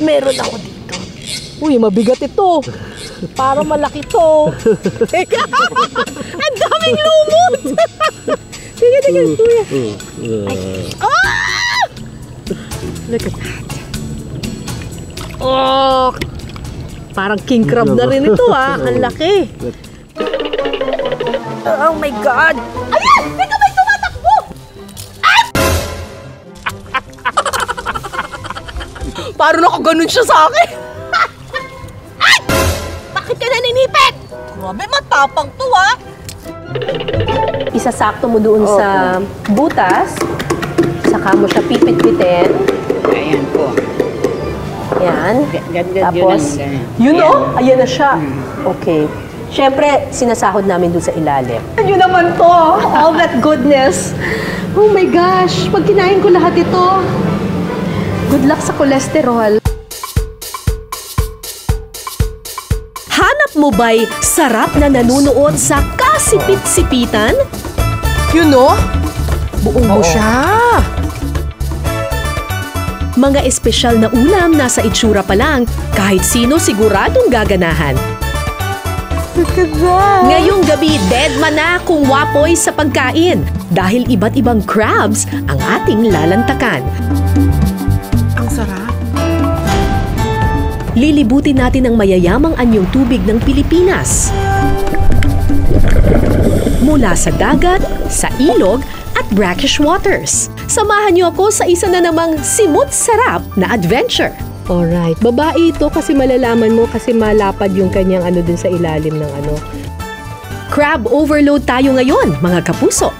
Meron ako dito. Uy, mabigat ito. Para malaki to. Ang daming lumot. Sige, kuya. Ah! Look at that. Oh! Parang king crab na rin ito, ha? Ang laki. Oh my God! Ayan! Teka, may tumatakbo! Ah! Parang nakaganon siya sa akin. Ay! Bakit ka naninipit? Grabe, matapang to, ha? Isasakto mo doon sa butas. Saka mo siya pipit-pitin. Ayan po. Yan. Tapos, yun o, ayan na siya. Okay. Siyempre, sinasahod namin doon sa ilalim. Yun naman to, all that goodness. Oh my gosh, pag kinain ko lahat ito, good luck sa cholesterol. Hanap mo ba'y sarap na nanunuot sa kasipit-sipitan? Yun o, buong mo siya. Mga espesyal na ulam nasa itsura pa lang, kahit sino siguradong gaganahan. Look at that! Ngayong gabi, dead man na kung wapoy sa pagkain dahil iba't ibang crabs ang ating lalantakan. Ang sarap. Lilibutin natin ang mayayamang anyong tubig ng Pilipinas. Mula sa dagat, sa ilog, at brackish waters. Samahan niyo ako sa isa na namang simut-sarap na adventure. Alright, babae ito kasi malalaman mo kasi malapad yung kanyang ano dun sa ilalim ng ano. Crab overload tayo ngayon, mga kapuso.